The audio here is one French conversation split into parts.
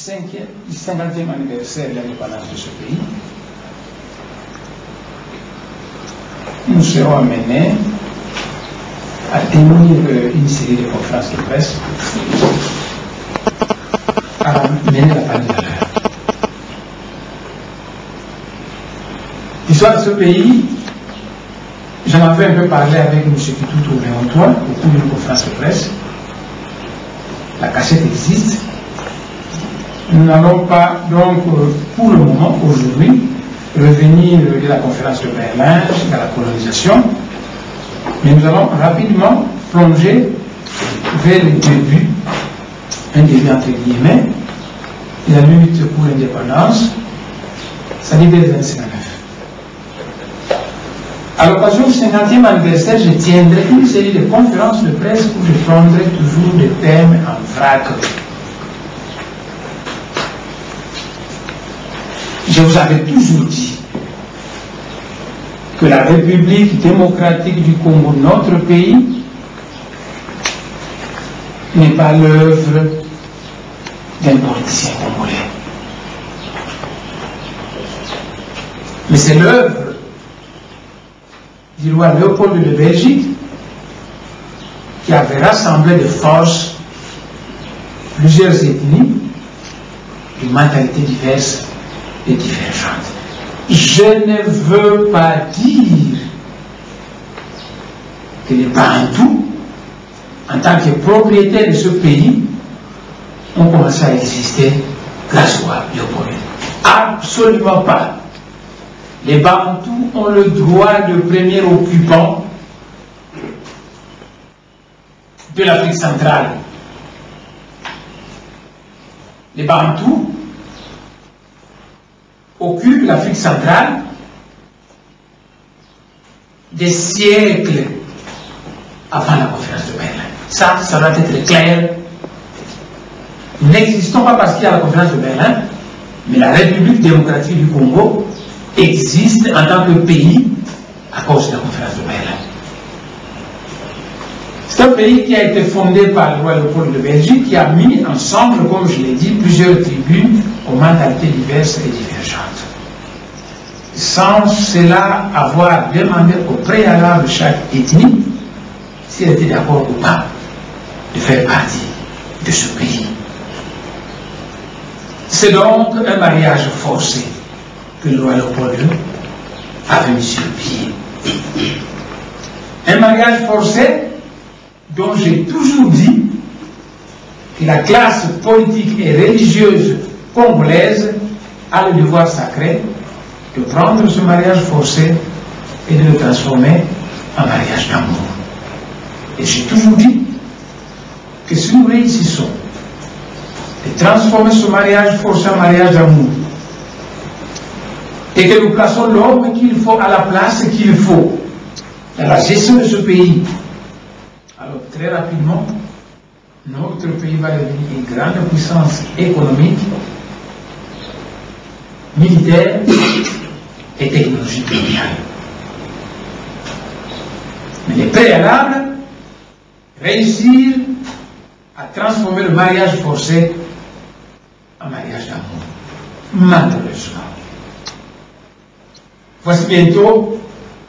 50e anniversaire de l'indépendance de ce pays, nous serons amenés à tenir une série de conférences de presse à mener la famille à l'heure. L'histoire de ce pays, j'en avais un peu parlé avec M. Kitoutou Méantoine au cours d'une conférence de presse. La cassette existe. Nous n'allons pas, donc, pour le moment, aujourd'hui, revenir de la conférence de Berlin jusqu'à la colonisation, mais nous allons rapidement plonger vers le début, un début entre guillemets, de la lutte pour l'indépendance, c'est-à-dire dès les années 59. À l'occasion du 50e anniversaire, je tiendrai une série de conférences de presse où je prendrai toujours des thèmes en vrac. Je vous avais toujours dit que la République démocratique du Congo, notre pays, n'est pas l'œuvre d'un politicien congolais. Mais c'est l'œuvre du roi Léopold de Belgique qui avait rassemblé de force plusieurs ethnies de mentalités diverses et divergentes. Je ne veux pas dire que les Bantous, en tant que propriétaires de ce pays, ont commencé à exister grâce au roi Léopold. Absolument pas. Les Bantous ont le droit de premier occupant de l'Afrique centrale. Les Bantous occupent l'Afrique centrale des siècles avant la conférence de Berlin. Ça doit être clair. Nous n'existons pas parce qu'il y a la conférence de Berlin, mais la République démocratique du Congo existe en tant que pays à cause de la conférence de Berlin. C'est un pays qui a été fondé par le roi Léopold de Belgique, qui a mis ensemble, comme je l'ai dit, plusieurs tribus aux mentalités diverses et divergentes. Sans cela avoir demandé au préalable chaque ethnie si elle était d'accord ou pas de faire partie de ce pays. C'est donc un mariage forcé que le roi Léopold avait mis sur pied. Un mariage forcé dont j'ai toujours dit que la classe politique et religieuse congolaise a le devoir sacré de prendre ce mariage forcé et de le transformer en mariage d'amour. Et j'ai toujours dit que si nous réussissons de transformer ce mariage forcé en mariage d'amour, et que nous plaçons l'homme qu'il faut à la place qu'il faut dans la gestion de ce pays, alors très rapidement, notre pays va devenir une grande puissance économique, militaire et technologique mondiale. Mais les préalables, réussir à transformer le mariage forcé en mariage d'amour. Malheureusement. Voici bientôt,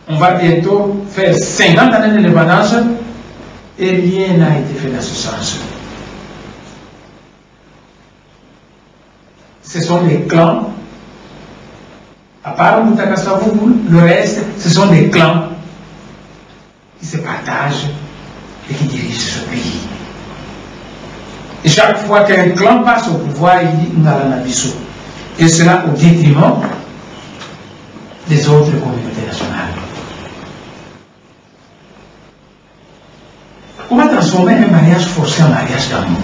on va bientôt faire 50 années d'indépendance et rien n'a été fait dans ce sens. Ce sont des clans, à part Moutakassavu, le reste, ce sont des clans qui se partagent et qui dirigent ce pays. Et chaque fois qu'un clan passe au pouvoir, il dit Ngalanabiso. Et cela au détriment des autres communautés nationales. Comment transformer un mariage forcé en mariage d'amour?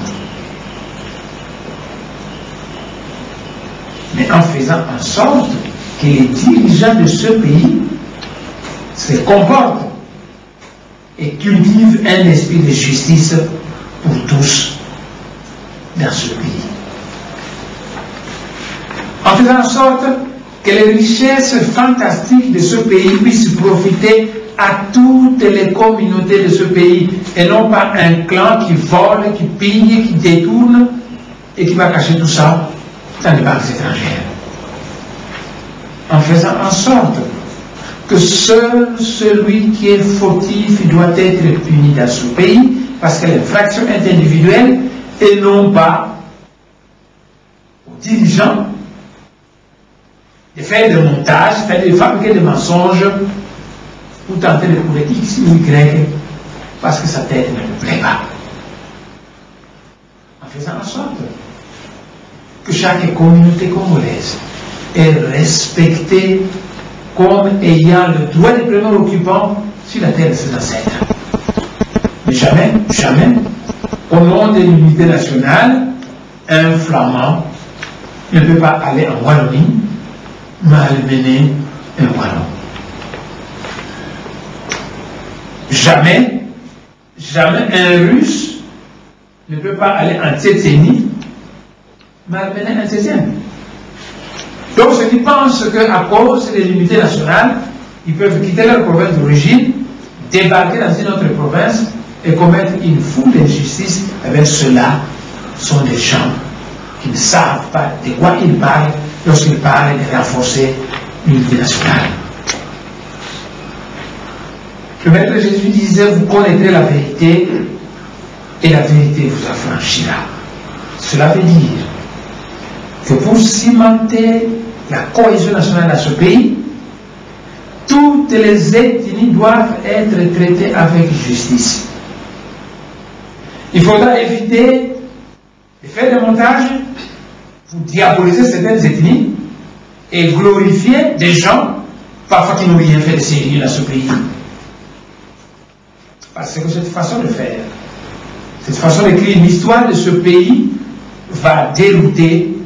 Mais en faisant en sorte que les dirigeants de ce pays se comportent et cultivent un esprit de justice pour tous dans ce pays. En faisant en sorte que les richesses fantastiques de ce pays puissent profiter à toutes les communautés de ce pays et non pas un clan qui vole, qui pille, qui détourne et qui va cacher tout ça dans les banques étrangères, en faisant en sorte que seul celui qui est fautif doit être puni dans ce pays, parce que l'infraction est individuelle et non pas aux dirigeants de faire des montages, de fabriquer des mensonges pour tenter de prouver X ou Y parce que sa tête ne lui plaît pas. En faisant en sorte que chaque communauté congolaise est respectée comme ayant le droit de premier occupant sur la terre de ses ancêtres. Mais jamais, jamais, au nom de l'unité nationale, un flamand ne peut pas aller en Wallonie malmener un Wallon. Jamais, jamais un Russe ne peut pas aller en Tchétchénie malmener un Tchétchène. Donc ceux qui pensent qu'à cause de l'unité nationale, ils peuvent quitter leur province d'origine, débarquer dans une autre province et commettre une foule d'injustices, avec ceux-là sont des gens qui ne savent pas de quoi ils parlent lorsqu'ils parlent de renforcer l'unité nationale. Le Maître Jésus disait, vous connaîtrez la vérité et la vérité vous affranchira. Cela veut dire que pour cimenter la cohésion nationale dans ce pays, toutes les ethnies doivent être traitées avec justice. Il faudra éviter de faire des montages pour diaboliser certaines ethnies et glorifier des gens parfois qui n'ont rien fait de sérieux dans ce pays. Parce que cette façon de faire, cette façon d'écrire l'histoire de ce pays va dérouter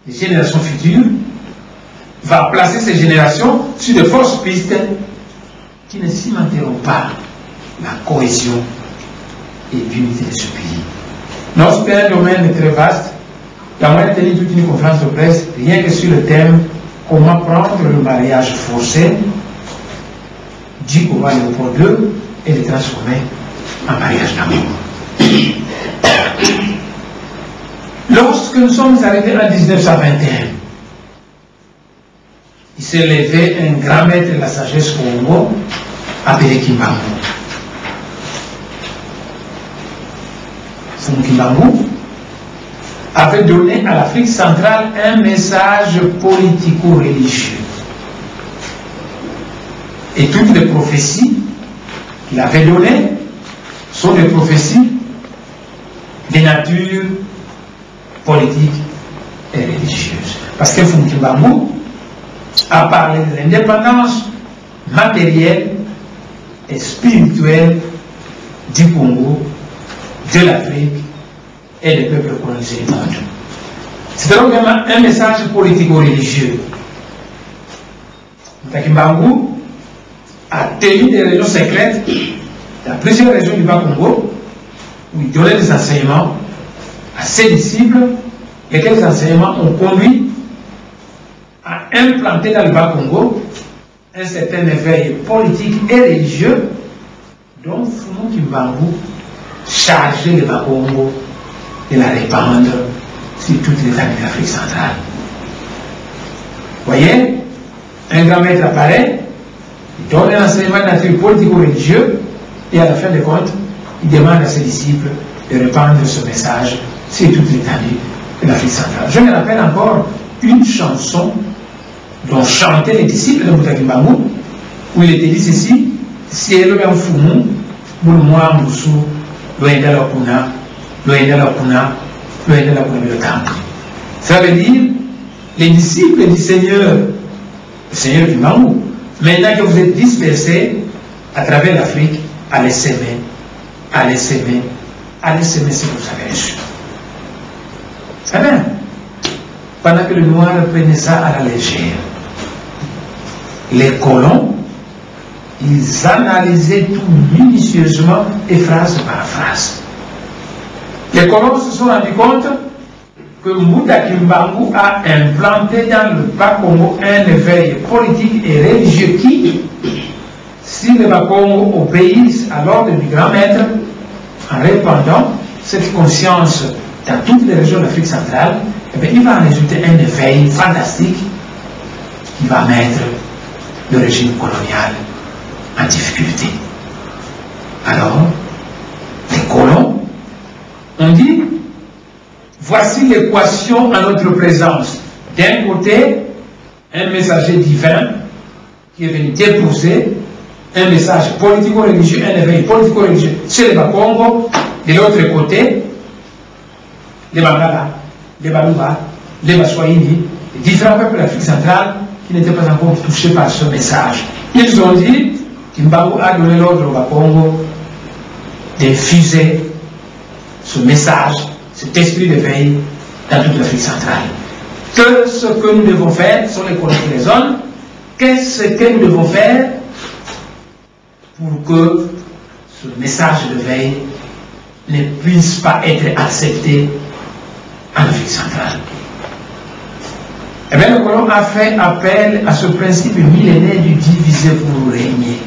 les générations futures, va placer ces générations sur de fausses pistes qui ne cimenteront pas la cohésion et l'unité de ce pays. Lorsque un domaine est très vaste, il y a moyen de tenir toute une conférence de presse rien que sur le thème comment prendre le mariage forcé du roi Léopold II et le transformer en mariage d'amour. Lorsque nous sommes arrivés en 1921, il s'est levé un grand maître de la sagesse Congo appelé Kimbangu. Kimbangu avait donné à l'Afrique centrale un message politico-religieux. Et toutes les prophéties qu'il avait données sont des prophéties de nature politique et religieuse. Parce que Kimbangu a parlé de l'indépendance matérielle et spirituelle du Congo, de l'Afrique et des peuples colonisés du monde. C'est donc un message politico-religieux. Kimbangu a tenu des réunions secrètes dans plusieurs régions du Bas-Congo où il donnait des enseignements à ses disciples, lesquels enseignements ont conduit à implanter dans le Bas-Congo un certain éveil politique et religieux dont Fumu Kimbangu chargé le Bas-Congo de la répandre sur toutes les années d'Afrique centrale. Vous voyez, un grand maître apparaît, il donne un enseignement de nature politico-religieux et à la fin de compte, il demande à ses disciples de répandre ce message sur toute l'étendue de l'Afrique centrale. Je me rappelle encore une chanson dont chantaient les disciples de Kimbangu, où il était dit ceci, si elle est un fumu, moulmoua moussou, loin de la puna, loin de la puna, loin de la puna de camp. Ça veut dire, les disciples du Seigneur, le Seigneur Kimbangu, maintenant que vous êtes dispersés à travers l'Afrique, allez s'aimer, allez s'aimer, allez s'aimer ce que vous avez reçu. C'est bien. Pendant que le noir prenait ça à la légère, les colons, ils analysaient tout minutieusement et phrase par phrase. Les colons se sont rendus compte que Mbouta Kimbangu a implanté dans le Bas-Congo un éveil politique et religieux qui, si le Bas-Congo obéisse à l'ordre du grand maître, en répandant cette conscience dans toutes les régions d'Afrique centrale, eh bien, il va en résulter un éveil fantastique qui va mettre le régime colonial en difficulté. Alors, les colons ont dit, voici l'équation à notre présence. D'un côté, un messager divin qui est venu déposer un message politico-religieux, un éveil politico-religieux chez les Bakongo. De l'autre côté, les Bangala, les Baluba, les Baswahili, les différents peuples de l'Afrique centrale qui n'étaient pas encore touchés par ce message. Ils ont dit qu'Imbaou a donné l'ordre au Bakongo d'infuser ce message, cet esprit d'éveil dans toute l'Afrique centrale. Que ce que nous devons faire sont les colons qui les hommes. Qu'est-ce que nous devons faire pour que ce message d'éveil ne puisse pas être accepté en Afrique centrale? Eh bien, le colon a fait appel à ce principe millénaire du diviser pour régner.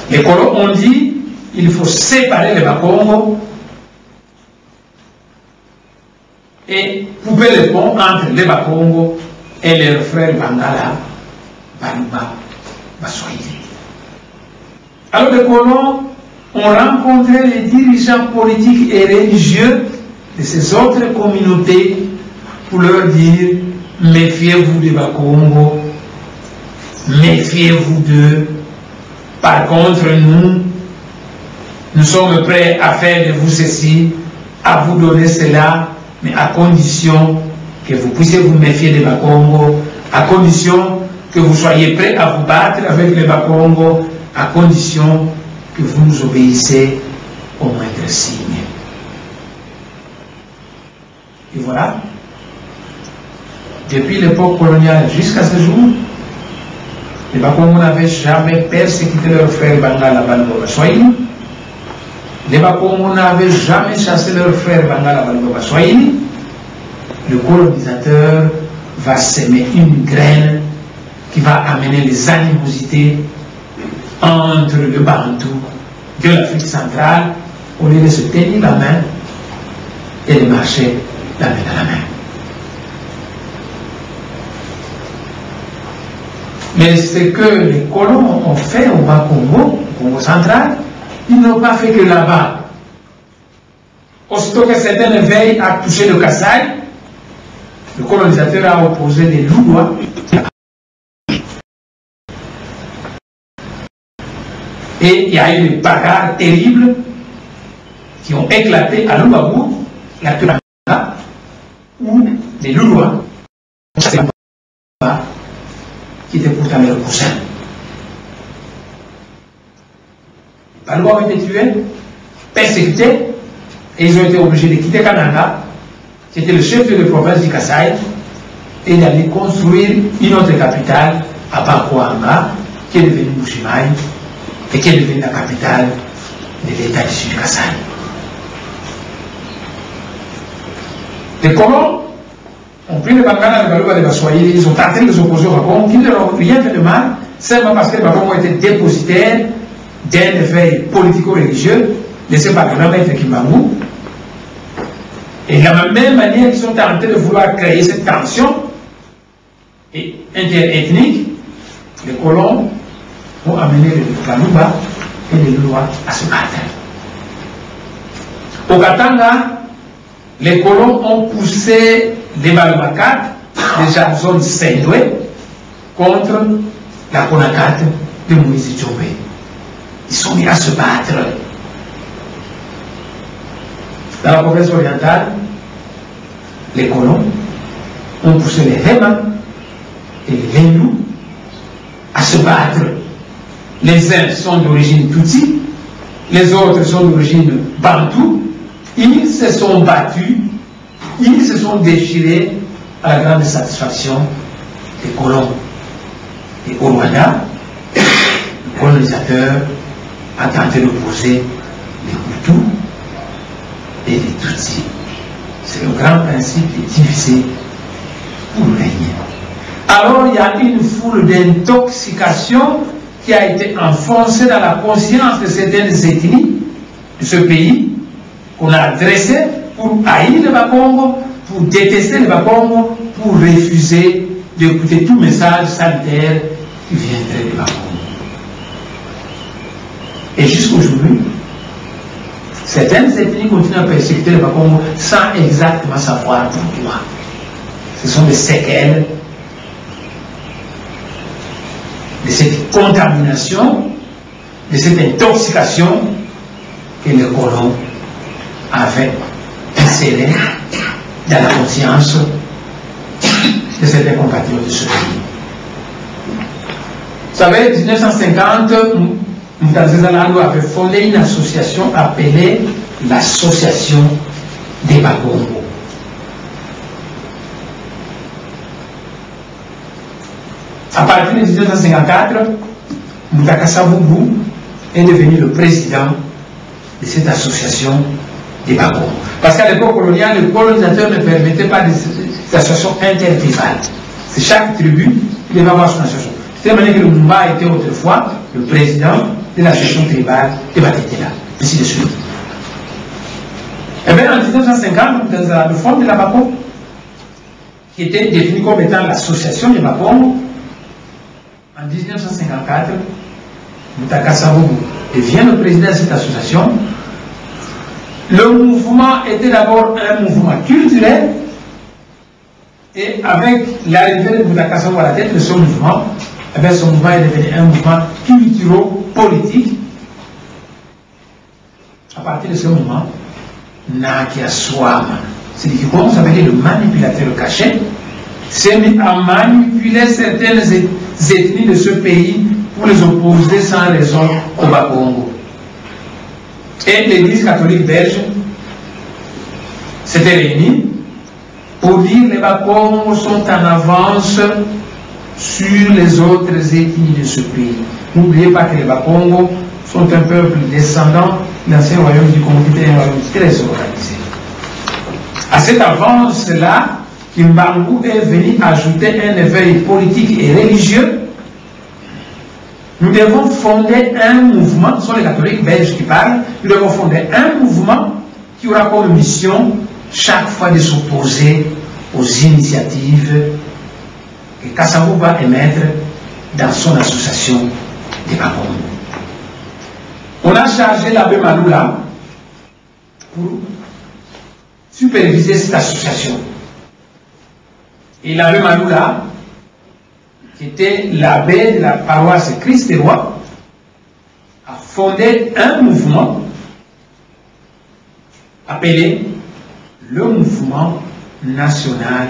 Les colons ont dit il faut séparer les Bakongo et couper les ponts entre les Bakongo et leurs frères Bangala, Baluba, Baswahili. Alors les colons ont rencontré les dirigeants politiques et religieux de ces autres communautés pour leur dire méfiez-vous des Bakongo, méfiez-vous d'eux. Par contre, nous sommes prêts à faire de vous ceci, à vous donner cela, mais à condition que vous puissiez vous méfier des Bakongo, à condition que vous soyez prêts à vous battre avec les Bakongo, à condition que vous nous obéissez au moindre signe. Et voilà, depuis l'époque coloniale jusqu'à ce jour, les Bakongo n'avaient jamais persécuté leurs frères Bangala, Baluba, Baswahili. Les Bakongo n'avaient jamais chassé leurs frères Bangala, Baluba, Baswahili. Le colonisateur va semer une graine qui va amener les animosités entre le Bantou de l'Afrique centrale au lieu de se tenir la main et de marcher la main dans la main. Mais ce que les colons ont fait au Bas-Congo, au Congo central, ils n'ont pas fait que là-bas. Aussitôt que certains éveil a touché le Kasaï, le colonisateur a opposé des loups. Et il y a eu des bagarres terribles qui ont éclaté à Lubabu, la Turanga, où les Loulois qui étaient pourtant leurs cousins. Les Balouas ont été tués, persécutés, et ils ont été obligés de quitter Kananga, qui était le chef de province du Kasaï, et d'aller construire une autre capitale à Bakoanga, qui est devenue Mbujimaï, et qui est devenue la capitale de l'État du Sud Kasaï. Les colons ont pris les Bangala, les Baluba, les Baswahili, ils ont tenté de s'opposer au Bakongo, qui ne leur ont rien fait de mal, seulement parce que les Bakongo étaient dépositaires d'un éveil politico-religieux laissé par le grand maître Kimbangu. Et de la même manière, ils sont tentés de vouloir créer cette tension interethnique. Les colons ont amené les Baluba et les Loulois à se battre. Au Katanga, les colons ont poussé les Balubakat, déjà zone Saint-Doué, contre la Konakat de Moïse Djobé. Ils sont mis à se battre. Dans la province orientale, les colons ont poussé les Rema et les Lendu à se battre. Les uns sont d'origine Tutsi, les autres sont d'origine Bantou. Ils se sont battus, ils se sont déchirés à la grande satisfaction des colons. Et au Rwanda, le colonisateur a tenté d'opposer les Hutus et les Tutsis. C'est le grand principe de diviser pour régner. Alors il y a une foule d'intoxication qui a été enfoncée dans la conscience de certaines ethnies de ce pays, qu'on a dressé pour haïr le Bakongo, pour détester le Bakongo, pour refuser d'écouter tout message sanitaire qui viendrait du Bakongo. Et jusqu'aujourd'hui, certaines ethnies continuent à persécuter le Bakongo sans exactement savoir pourquoi. Ce sont des séquelles de cette contamination, de cette intoxication que les colons avaient insérée dans la conscience de certains compatriotes de ce pays. Vous savez, en 1950, Mutaza Zalando avait fondé une association appelée l'Association des Bakongo. À partir de 1954, Moutaka Savubu est devenu le président de cette association des Bakongo. Parce qu'à l'époque coloniale, le colonisateur ne permettait pas des associations intertribales. C'est chaque tribu qui devait avoir son association. C'est la manière que le Mumba était autrefois le président de l'association tribale de Batetela. Ainsi de suite. Et bien en 1950, dans le fond de la Bakongo, qui était défini comme étant l'association des Bakongo, en 1954, Moutaka Savubu devient le président de cette association. Le mouvement était d'abord un mouvement culturel, et avec l'arrivée de Moutaka Savubu à la tête de ce mouvement, ce mouvement est devenu un mouvement culturo-politique. À partir de ce moment, Nakia Swama, c'est-à-dire qu'il commence avec le manipulateur caché, s'est mis à manipuler certaines ethnies de ce pays pour les opposer sans raison au Bakongo. Et l'Église catholique belge s'était réunie pour dire que les Bakongo sont en avance sur les autres ethnies de ce pays. N'oubliez pas que les Bakongo sont un peuple descendant de l'ancien royaume du Congo, qui était un royaume très organisé. À cette avance-là, Kimbangu est venu ajouter un éveil politique et religieux. Nous devons fonder un mouvement, ce sont les catholiques belges qui parlent, nous devons fonder un mouvement qui aura comme mission chaque fois de s'opposer aux initiatives que Kassavou va émettre dans son association des Bakongo. On a chargé l'abbé Maloula pour superviser cette association. Et l'abbé Maloula, qui était l'abbé de la paroisse Christ-Roi, a fondé un mouvement appelé le Mouvement National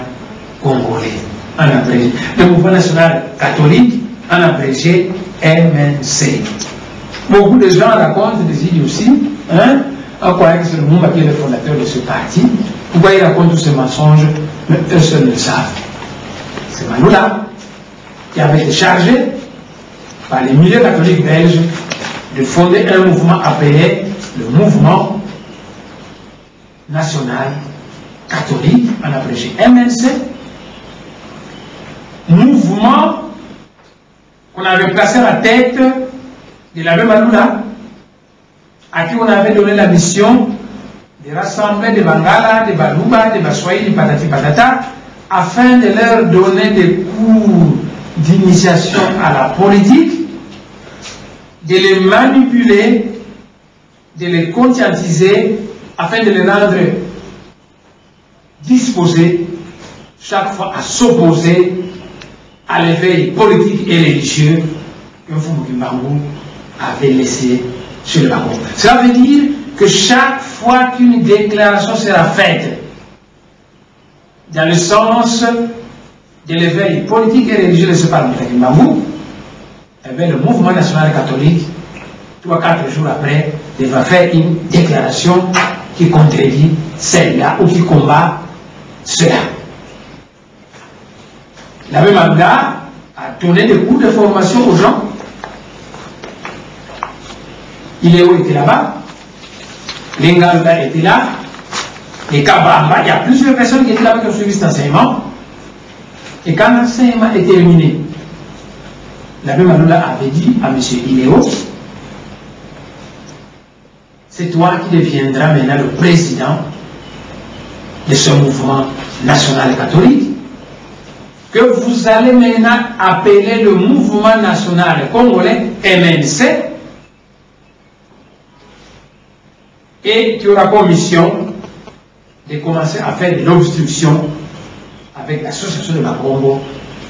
Congolais, en abrégé, le Mouvement National Catholique, en abrégé MNC. Beaucoup de gens racontent des idioties, en croyant que c'est le Moumba qui est le fondateur de ce parti. Pourquoi ils racontent tous ces mensonges, mais eux seuls le savent. C'est Maloula qui avait été chargé par les milieux catholiques belges de fonder un mouvement appelé le Mouvement National Catholique, en abrégé MNC, mouvement qu'on avait placé à la tête de l'abbé Maloula, à qui on avait donné la mission de rassembler des Bangala, des Baluba, des Baswahili, des Patati Patata, afin de leur donner des cours d'initiation à la politique, de les manipuler, de les conscientiser, afin de les rendre disposés chaque fois à s'opposer à l'éveil politique et religieux que Mfumukimbangu avait laissé sur le Bakongo. Cela veut dire que chaque fois qu'une déclaration sera faite dans le sens de l'éveil politique et religieux de ce parlement Kimbangu, eh bien, le mouvement national catholique, 3-4 jours après, devra faire une déclaration qui contredit celle-là ou qui combat cela. L'abbé Maloula a donné des cours de formation aux gens. Iléo était là-bas, Linganda était là, et Kabamba, il y a plusieurs personnes qui étaient là qui ont suivi cet enseignement. Et quand l'enseignement est terminé, l'abbé Maloula avait dit à M. Iléo, c'est toi qui deviendras maintenant le président de ce mouvement national catholique, que vous allez maintenant appeler le mouvement national congolais MNC, et qui aura comme mission de commencer à faire de l'obstruction avec l'association de Bakongo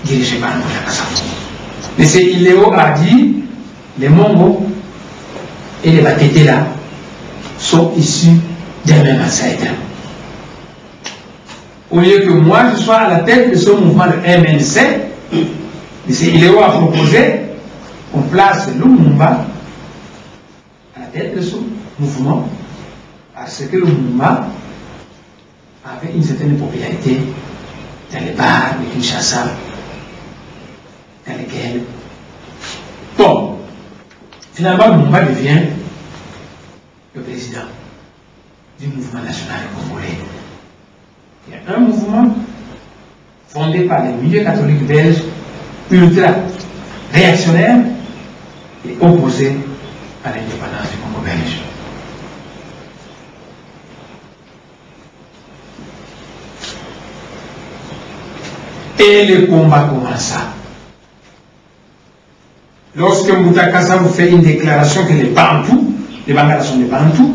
dirigée par Moussa Kassavou. Mais c'est Iléo a dit, les Mongo et les Batetela sont issus d'un même ancêtre. Au lieu que moi je sois à la tête de ce mouvement de MNC, M. Iléo a proposé qu'on place Lumumba à la tête de ce mouvement, parce que le mouvement avait une certaine popularité dans les bars de Kinshasa, dans lesquels, bon, finalement Lumumba devient le président du mouvement national congolais. Il y a un mouvement fondé par les milieux catholiques belges, ultra réactionnaires et opposé à l'indépendance du Congo belge. Et le combat commença. Lorsque Moussa Kassavou fait une déclaration que les Bantous, les Bangala sont des Bantous,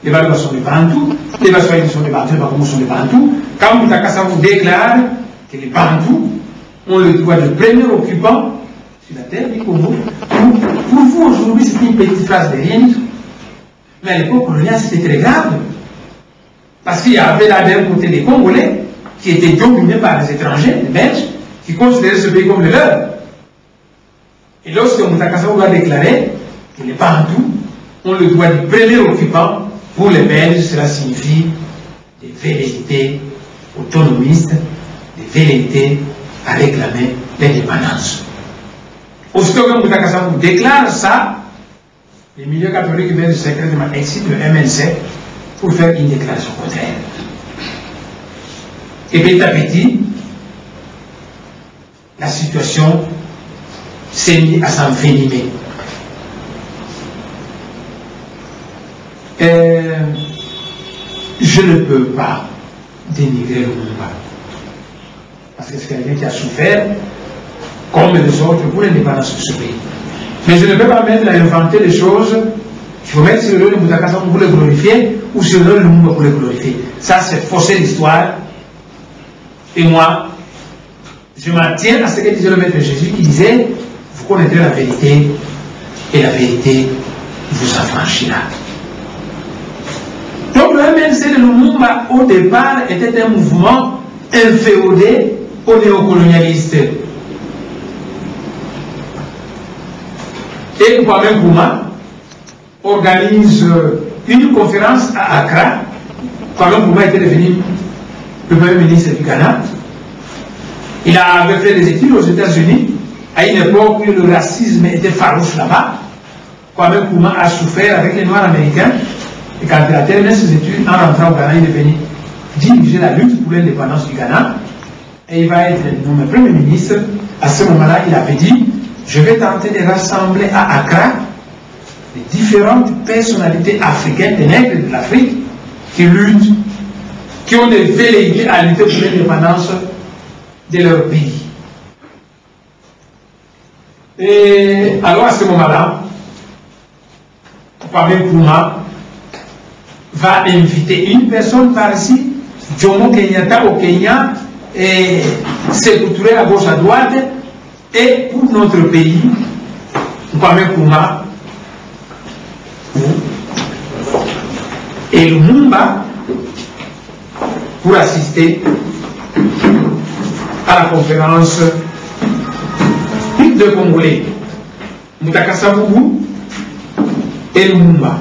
les Baluba sont des Bantous, les Baswahili sont des Bantous, les Bakoumou sont des Bantous, quand Moussa Kassavou déclare que les Bantous ont le droit de premier occupant sur la terre du Congo, pour vous aujourd'hui c'est une petite phrase de rien du tout. Mais à l'époque coloniale c'était très grave. Parce qu'il y avait là d'un côté les Congolais qui étaient dominés par les étrangers, les Belges, qui considéraient ce pays comme le leur. Et lorsque Moussa Kassavou a déclaré que les Bantous ont le droit du premier occupant, pour les Belges, cela signifie des velléités autonomistes, des velléités à réclamer l'indépendance. Aussitôt que Moussa Kassavou déclare ça, les milieux catholiques belges secrètement excitent le MNC pour faire une déclaration contraire. Et petit à petit, la situation s'est mise à s'envenimer. Je ne peux pas dénigrer le Lumumba. Parce que c'est quelqu'un qui a souffert, comme les autres, pour l'indépendance de ce pays. Mais je ne peux pas mettre à inventer des choses. Il faut mettre sur le nom de Moussa Kassavou pour le glorifier, ou sur le nom de Lumumba pour le glorifier. Ça, c'est fausser l'histoire. Et moi, je m'en tiens à ce que disait le Maître Jésus, qui disait, vous connaîtrez la vérité, et la vérité vous affranchira. Donc le MNC de Lumumba, au départ, était un mouvement inféodé aux néocolonialistes. Et Kwame Nkrumah organise une conférence à Accra. Kwame Nkrumah était devenu le premier ministre du Ghana. Il avait fait des études aux États-Unis, à une époque où le racisme était farouche là-bas. Kwame Nkrumah a souffert avec les Noirs américains. Et quand il a terminé ses études, en rentrant au Ghana, il est venu diriger la lutte pour l'indépendance du Ghana. Et il va être nommé Premier ministre. À ce moment-là, il avait dit, je vais tenter de rassembler à Accra les différentes personnalités africaines, des nègres de l'Afrique, qui luttent, qui ont des velléités à lutter pour l'indépendance de leur pays. Et alors à ce moment-là, Kwame Nkrumah va inviter une personne par ici, Jomo Kenyatta au Kenya, et Sékou Touré à gauche à droite, et pour notre pays, Kwame Nkrumah et Lumumba pour assister à la conférence de Congolais, Moussa Kassavou et Lumumba.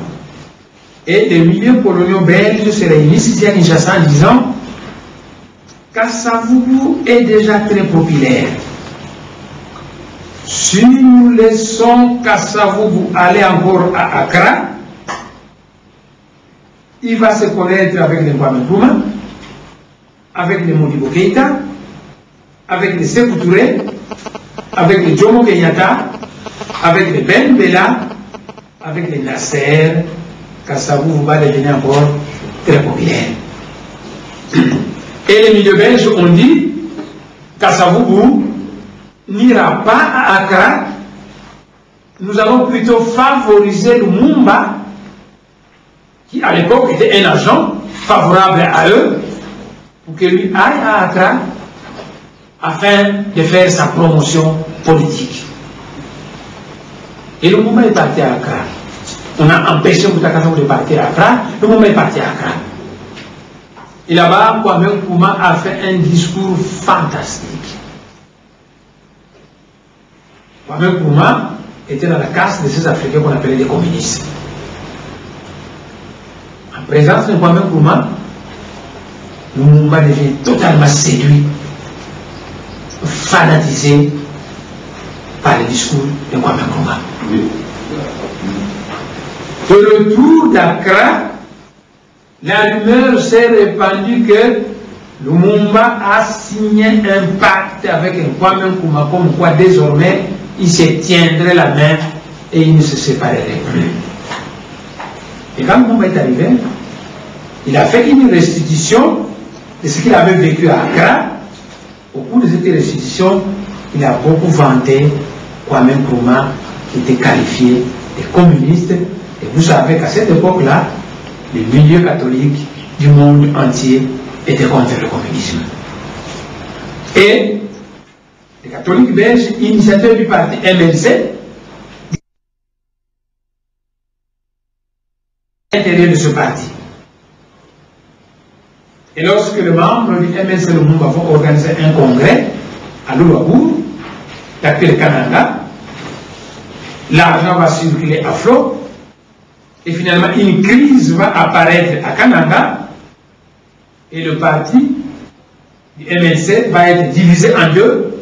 Et les milieux coloniaux belges se réunissent ici à Kinshasa en disant Kassavou est déjà très populaire. Si nous laissons Kassavou aller encore à Accra, il va se connaître avec les Kwame Nkrumah, avec les Modibo Keïta, avec les Sékou Touré, avec les Jomo Kenyatta, avec les Ben Bella, avec les Nasser. Kassavou va devenir encore très populaire. Et les milieux belges ont dit Kasavubu n'ira pas à Accra, nous allons plutôt favoriser Lumumba, qui à l'époque était un agent favorable à eux, pour qu'il lui aille à Accra afin de faire sa promotion politique. Et Lumumba est parti à Accra. On a empêché Mutakasa de partir à Accra, Lumumba est parti à Accra. Et là-bas, Kwame Nkrumah a fait un discours fantastique. Kwame Nkrumah était dans la caste de ces Africains qu'on appelait des communistes. En présence de Kwame Nkrumah, Lumumba devient totalement séduit, fanatisé par le discours de Kwame Nkrumah. De retour d'Accra, la rumeur s'est répandue que Lumumba a signé un pacte avec un Kwame Nkrumah, comme quoi désormais il se tiendrait la main et il ne se séparerait plus. Et quand Lumumba est arrivé, il a fait une restitution de ce qu'il avait vécu à Accra. Au cours de cette restitution, il a beaucoup vanté Kwame Nkrumah, qui était qualifié de communiste. Et vous savez qu'à cette époque-là, les milieux catholiques du monde entier étaient contre le communisme. Et les catholiques belges, initiateurs du parti MLC, à l'intérieur de ce parti. Et lorsque les membres du MLC Lumumba vont organiser un congrès à Luapur, l'actuel Canada, l'argent va circuler à flot, et finalement une crise va apparaître à Canada, et le parti du MLC va être divisé en deux.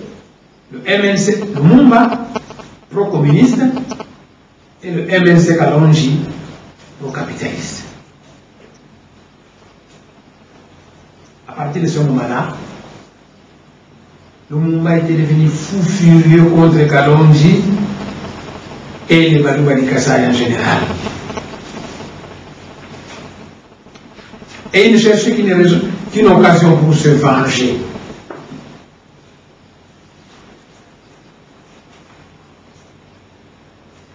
Le MLC Lumumba, pro-communiste, et le MLC Kalonji, pro-capitaliste. À partir de ce moment-là, Lumumba était devenu fou furieux contre Kalonji et les Baluba Kasai en général. Et il ne cherchait qu'une occasion pour se venger.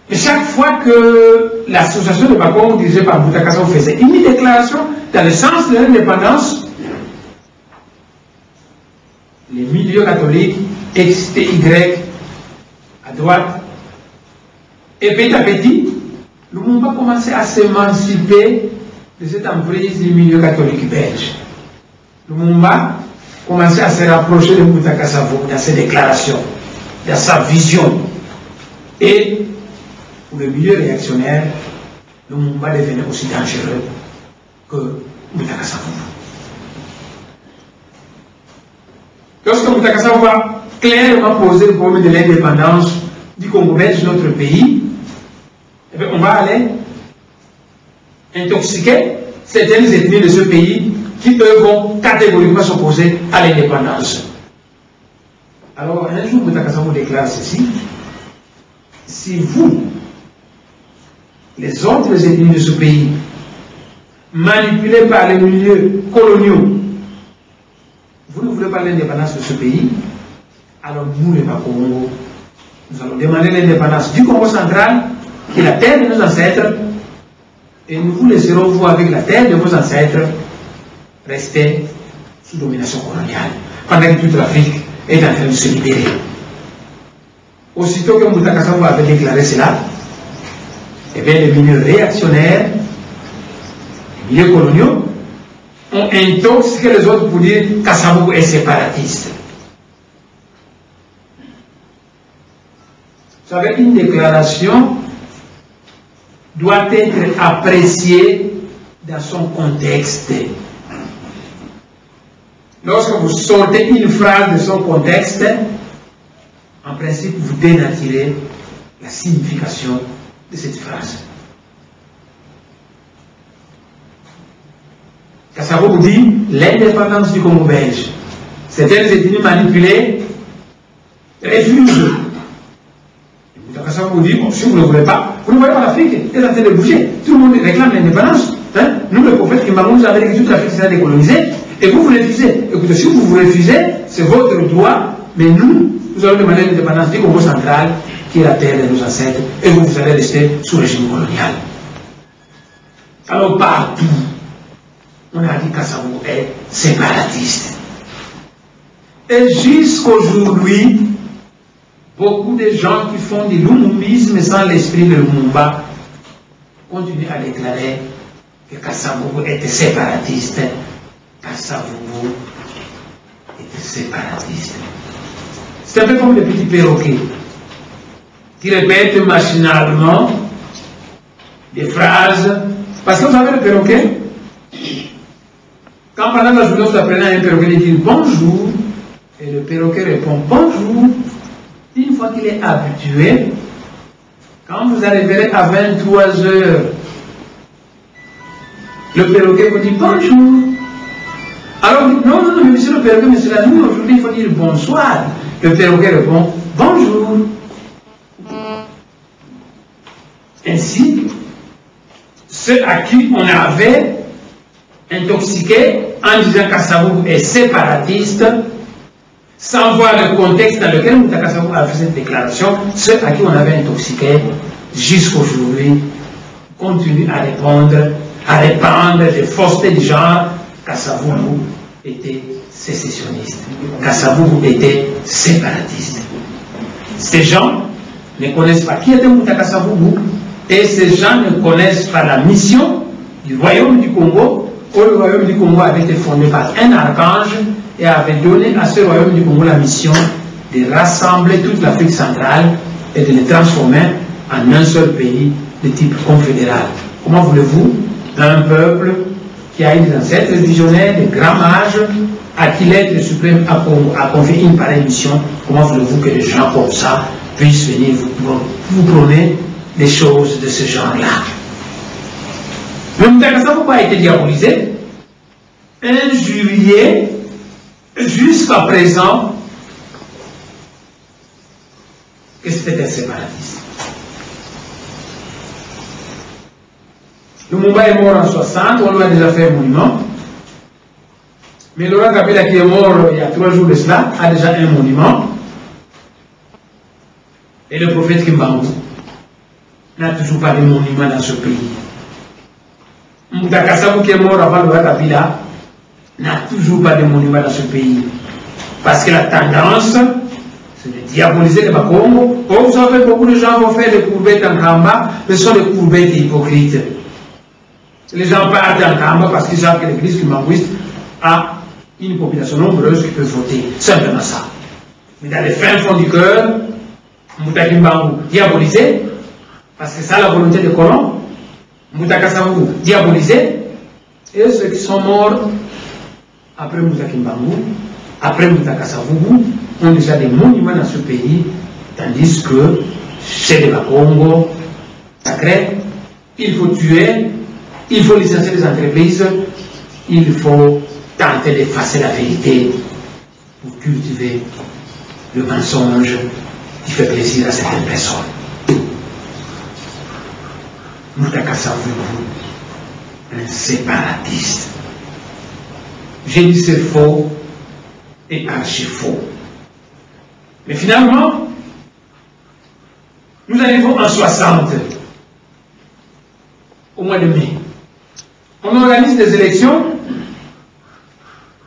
Et chaque fois que l'association de Bakong, dirigée par Mutakasa, faisait une déclaration dans le sens de l'indépendance, les milieux catholiques, X, T, Y, à droite, et petit à petit, Lumumba commençait à s'émanciper de cette emprise du milieu catholique belge. Lumumba commençait à se rapprocher de Mutakasa dans ses déclarations, dans sa vision. Et pour le milieu réactionnaire, Lumumba devenait aussi dangereux que Mutakasa. Lorsque Mutakasa va clairement poser le problème de l'indépendance du Congo belge, notre pays, eh bien, on va aller intoxiquer certaines ethnies de ce pays qui, eux, vont catégoriquement s'opposer à l'indépendance. Alors, un jour, Mutakasa vous déclare ceci: si vous, les autres ethnies de ce pays, manipulés par les milieux coloniaux, vous ne voulez pas l'indépendance de ce pays, alors nous, les Bakongo, nous allons demander l'indépendance du Congo central, qui est la terre de nos ancêtres, et nous vous laisserons, vous, avec la terre de vos ancêtres, rester sous domination coloniale, pendant que toute l'Afrique est en train de se libérer. Aussitôt que Mutakasa avait déclaré cela, eh bien, les milieux réactionnaires, les milieux coloniaux, ont intoxiqué les autres pour dire qu'Kasavubu est séparatiste. Vous savez, une déclaration doit être appréciée dans son contexte. Lorsque vous sortez une phrase de son contexte, en principe, vous dénaturez la signification de cette phrase. Kasavubu dit l'indépendance du Congo belge. Certaines ethnies manipulées refusent. Kasavubu dit, bon, si vous ne voulez pas, vous ne voyez pas l'Afrique est en train de bouger. Tout le monde réclame l'indépendance. Hein? Nous, le prophète Kimbangu, nous avons dit que toute l'Afrique s'est décolonisée. Et vous refusez. Écoutez, si vous refusez, c'est votre droit, mais nous allons demander l'indépendance du Congo central, qui est la terre de nos ancêtres, et vous allez rester sous régime colonial. Alors partout, on a dit qu'Kassavou est séparatiste. Et jusqu'aujourd'hui, beaucoup de gens qui font du lumumbisme sans l'esprit de Lumumba continuent à déclarer que Kassavou était séparatiste. Kassavou était séparatiste. C'est un peu comme les petits perroquets qui répètent machinalement des phrases. Parce que vous savez, le perroquet, quand pendant la journée vous apprenez à un perroquet de dire bonjour, et le perroquet répond bonjour, une fois qu'il est habitué, quand vous arriverez à 23 heures, le perroquet vous dit bonjour. Alors, non, mais monsieur le perroquet, mais c'est la nuit, aujourd'hui il faut dire bonsoir. Le perroquet répond bonjour. Ainsi, ceux à qui on avait intoxiqué en disant Kassavou est séparatiste, sans voir le contexte dans lequel Mouta Kassavou a fait cette déclaration, ceux à qui on avait intoxiqué jusqu'aujourd'hui continuent à répandre des faussetés du genre Kassavou était sécessionniste, Kassavou était séparatiste. Ces gens ne connaissent pas qui était Mouta Kassavou, et ces gens ne connaissent pas la mission du royaume du Congo, où le royaume du Congo avait été fondé par un archange et avait donné à ce royaume du Congo la mission de rassembler toute l'Afrique centrale et de les transformer en un seul pays de type confédéral. Comment voulez-vous un peuple qui a eu des ancêtres visionnaires, des grands mages, à qui l'être suprême a confié une pareille mission, comment voulez-vous que des gens comme ça puissent venir vous prôner des choses de ce genre-là? Le Mouta Kassavou a été diabolisé, injurié, jusqu'à présent, que c'était un séparatiste. Lumumba est mort en 60, on lui a déjà fait un monument. Mais Laurent Kabila, qui est mort il y a 3 jours de cela, a déjà un monument. Et le prophète Kimbangu n'a toujours pas de monument dans ce pays. Mouta Kassavou, qui est mort avant Laurent Kabila, n'a toujours pas de monument dans ce pays. Parce que la tendance, c'est de diaboliser les Bakongo. Oh, vous savez, beaucoup de gens vont faire des courbettes en Kamba, mais ce sont des courbettes hypocrites. Les gens partent en Kamba parce qu'ils savent que l'église kimbanguiste a une population nombreuse qui peut voter. Simplement ça. Mais dans les fins fonds du cœur, Mouta Kimbangu diabolisé, parce que c'est ça la volonté des colons. Mouta Kassavou diabolisé, et ceux qui sont morts après Mouta Kimbangu, après Mouta Kassavou, ont déjà des monuments dans ce pays, tandis que chez les Bakongo, sacré, il faut tuer, il faut licencier les entreprises, il faut tenter d'effacer la vérité pour cultiver le mensonge qui fait plaisir à certaines personnes. Mouta Kassavou, un séparatiste. J'ai dit c'est faux et archi faux. Mais finalement, nous arrivons en 60, au mois de mai. On organise des élections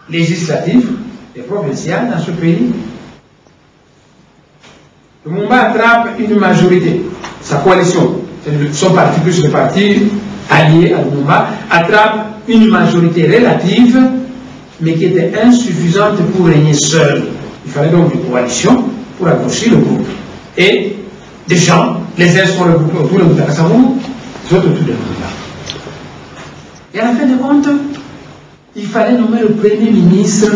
législatives et provinciales dans ce pays. Lumumba attrape une majorité, sa coalition, son parti plus le parti allié à Lumumba, attrape une majorité relative, mais qui était insuffisante pour régner seul. Il fallait donc une coalition pour accrocher le groupe. Et des gens, les uns sont regroupés autour de Mouta Kassavou, les autres autour de Lumumba. Et à la fin de compte, il fallait nommer le premier ministre.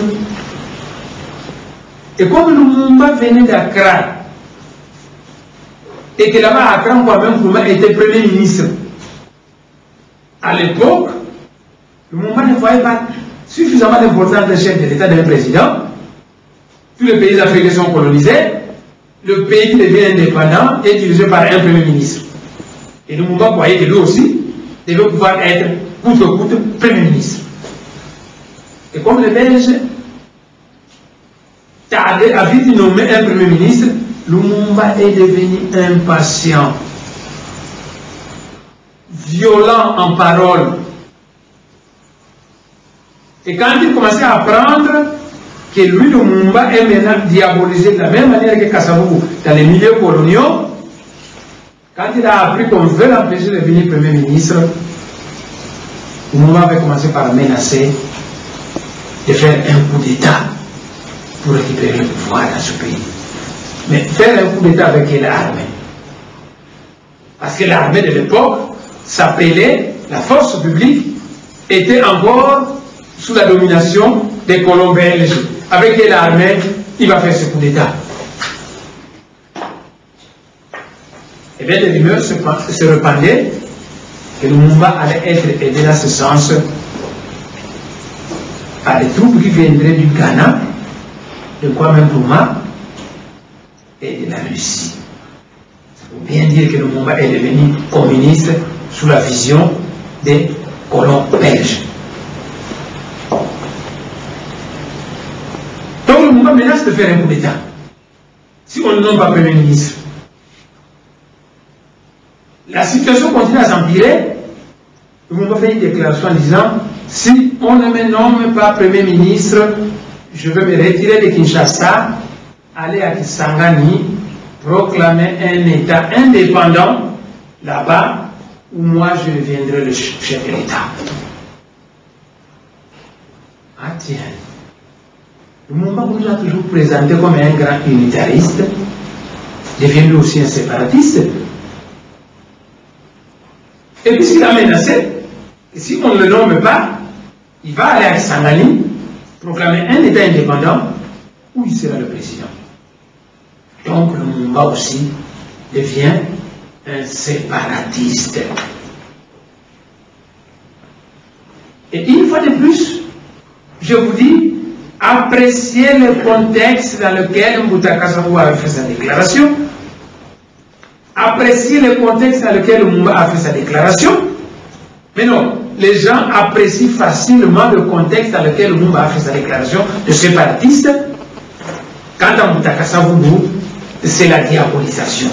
Et comme Lumumba venait d'Accra, et que là-bas, Accra, moi-même, Lumumba était premier ministre, à l'époque, Lumumba ne voyait pas suffisamment d'importance de chef de l'État d'un président. Tous les pays africains sont colonisés. Le pays qui devient indépendant est dirigé par un premier ministre. Et Lumumba voyait que lui aussi devait pouvoir être, coûte que coûte, premier ministre. Et comme les Belges tardaient à vite nommer un Premier ministre, Lumumba est devenu impatient, violent en parole. Et quand il commençait à apprendre que lui, Lumumba, est maintenant diabolisé de la même manière que Kasavubu dans les milieux coloniaux, quand il a appris qu'on veut l'empêcher de devenir Premier ministre, Lumumba avait commencé par menacer de faire un coup d'État pour récupérer le pouvoir dans ce pays. Mais faire un coup d'État avec quelle armée? Parce que l'armée de l'époque s'appelait la force publique, était encore sous la domination des colons belges. Avec quelle armée il va faire ce coup d'État? Et bien les rumeurs se répandaient que Lumumba allait être aidé dans ce sens par des troupes qui viendraient du Ghana, de Kwame Nkrumah et de la Russie. Ça veut bien dire que Lumumba est devenu communiste sous la vision des colons belges. Donc Lumumba menace de faire un coup d'État si on ne nomme pas Premier ministre. La situation continue à s'empirer. Lumumba fait une déclaration en disant: si on ne me nomme pas Premier ministre, je vais me retirer de Kinshasa, aller à Kisangani, proclamer un État indépendant là-bas, où moi je deviendrai le chef de l'État. Ah tiens, Lumumba nous a toujours présenté comme un grand unitariste, devenu aussi un séparatiste. Et puisqu'il a menacé, que si on ne le nomme pas, il va aller à Kisangani, proclamer un État indépendant, où il sera le président. Donc Lumumba aussi devient un séparatiste. Et une fois de plus, je vous dis, appréciez le contexte dans lequel Mbutaka Sabo a fait sa déclaration. Appréciez le contexte dans lequel Lumumba a fait sa déclaration. Mais non, les gens apprécient facilement le contexte dans lequel Lumumba a fait sa déclaration de séparatiste. Quant à Mbutaka Sabo, c'est la diabolisation.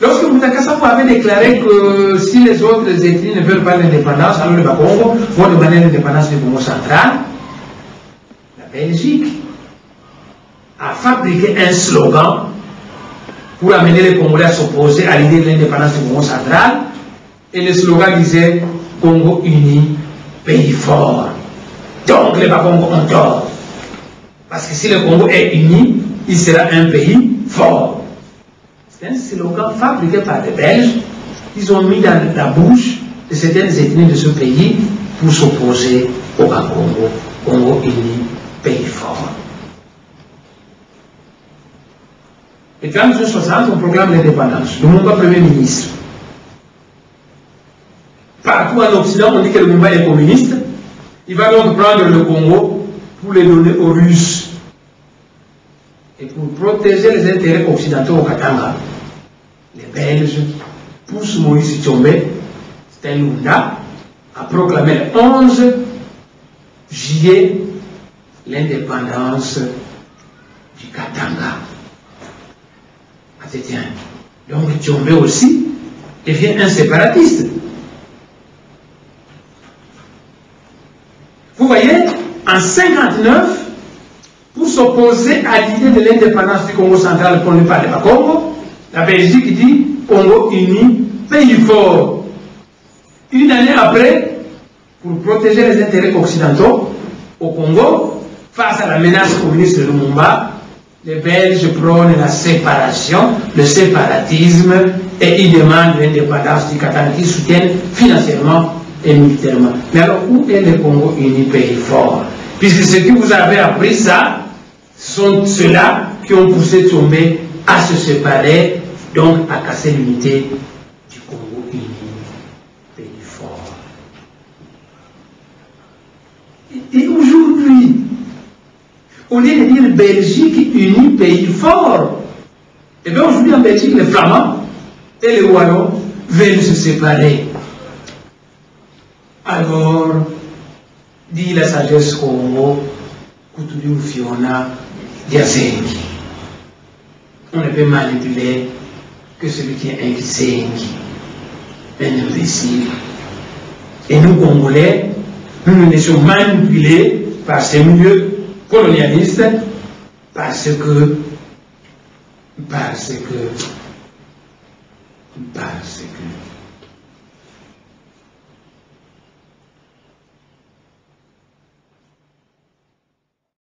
Lorsque Mbutaka Sabo avait déclaré que si les autres ethnies ne veulent pas l'indépendance, alors le Bakongo vont demander l'indépendance du Congo central, la Belgique a fabriqué un slogan pour amener les Congolais à s'opposer à l'idée de l'indépendance du Congo central. Et le slogan disait: Congo uni, pays fort. Donc les Bakongo ont tort. Parce que si le Congo est uni, il sera un pays fort. C'est un slogan fabriqué par des Belges. Ils ont mis dans la bouche de certaines ethnies de ce pays pour s'opposer au Bakongo. Congo uni, pays fort. Et dans les années 60, on proclame l'indépendance. Lumumba Premier ministre. Partout en Occident, on dit que Lumumba est communiste. Il va donc prendre le Congo pour le donner aux Russes. Et pour protéger les intérêts occidentaux au Katanga, les Belges poussent Moïse Tshombe, c'était Lunda, à proclamer le 11 juillet l'indépendance du Katanga. Donc Tshombe aussi devient un séparatiste. Vous voyez, en 1959, pour s'opposer à l'idée de l'indépendance du Congo central qu'on ne parle pas Congo, la Belgique dit Congo uni, pays fort. Une année après, pour protéger les intérêts occidentaux au Congo, face à la menace communiste de Lumumba, les Belges prônent la séparation, le séparatisme, et ils demandent l'indépendance du Katanga, qu'ils soutiennent financièrement et militairement. Mais alors, où est le Congo uni, pays fort? Puisque ce que vous avez appris, ça, ce sont ceux-là qui ont poussé Tshombe à se séparer, donc à casser l'unité du Congo uni, pays fort. Et aujourd'hui, au lieu de dire Belgique unie, pays fort, et bien aujourd'hui en Belgique, les Flamands et les Wallons veulent se séparer. Alors, dit la sagesse Congo, Koutoudou Fiona, Diazengi. On ne peut manipuler que celui qui est un imbécile. Et nous, Congolais, nous nous laissons manipuler par ces milieux colonialistes parce que